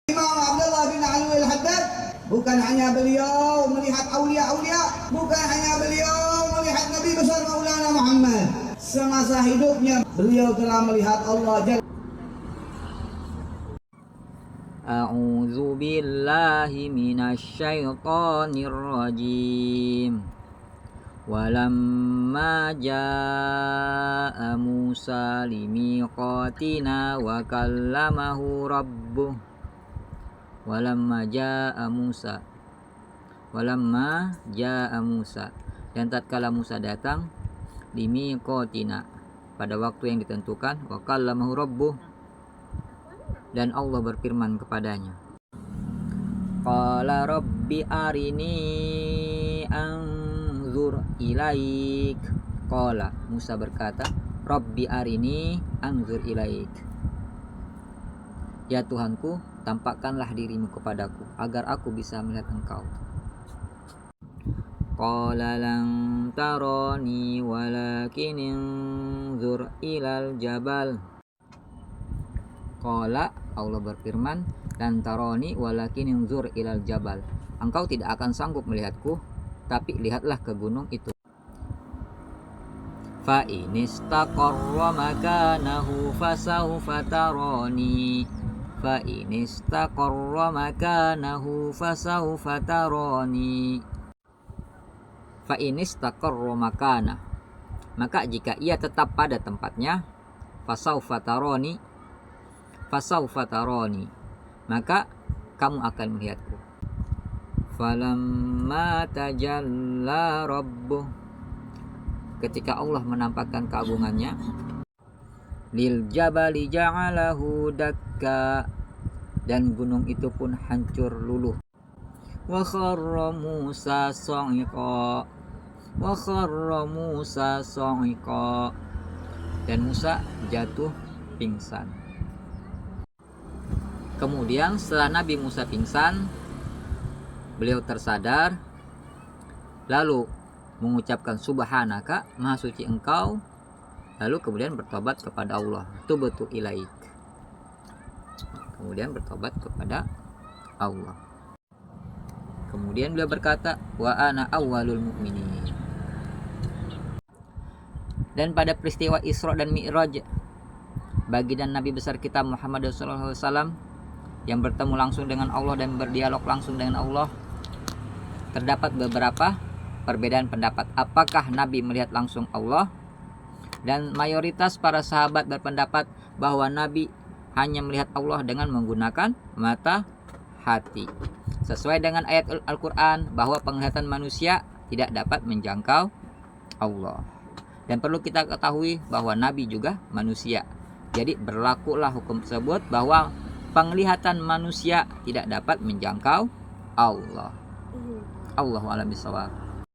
Imam Abdullah bin Alwi al-Haddad, bukan hanya beliau melihat aulia-aulia, bukan hanya beliau melihat Nabi besar Maulana Muhammad. Semasa hidupnya beliau telah melihat Allah Jalla. A'udzu billahi minasyaitonir rajim. Walamma jaa'a Musa limiqatina wa kallamahu rabbuh. Walamma jaa'a Musa dan tatkala Musa datang limiqatina pada waktu yang ditentukan, wa kallamahu rabbuh dan Allah berfirman kepadanya, qala rabbi arini anzur ilaik. Qala, Musa berkata, rabbi arini anzur ilaik, ya Tuhanku, tampakkanlah dirimu kepadaku agar aku bisa melihat engkau. Qala lan tarani walakin anzur ilal jabal. Qala, Allah berfirman, lan tarani walakin anzur ilal jabal, engkau tidak akan sanggup melihatku, tapi lihatlah ke gunung itu. Fa inistaqarra makanahu fasawfa tarani. Fa inistaqarra makanahu fasawfa tarani. Fa inistaqarra makana, maka jika ia tetap pada tempatnya, fasawfa tarani, maka kamu akan melihatku. Falamma tajalla rabbuh, ketika Allah menampakkan keagungannya, lil jabali ja'alahu dakka, dan gunung itu pun hancur luluh. Wa kharra Musa sa'iqa, dan Musa jatuh pingsan. Kemudian setelah Nabi Musa pingsan, beliau tersadar, lalu mengucapkan subhanaka, maha suci engkau, lalu kemudian bertobat kepada Allah, tubtu ilaik, kemudian bertobat kepada Allah. Kemudian beliau berkata, wa ana awwalul mu'minin. Dan pada peristiwa Isra dan Mi'raj, baginda Nabi besar kita Muhammad sallallahu alaihi wasallam yang bertemu langsung dengan Allah dan berdialog langsung dengan Allah, terdapat beberapa perbedaan pendapat apakah Nabi melihat langsung Allah, dan mayoritas para sahabat berpendapat bahwa Nabi hanya melihat Allah dengan menggunakan mata hati, sesuai dengan ayat Al-Quran bahwa penglihatan manusia tidak dapat menjangkau Allah. Dan perlu kita ketahui bahwa Nabi juga manusia, jadi berlakulah hukum tersebut bahwa penglihatan manusia tidak dapat menjangkau Allah. Allahu a'lam bishawab.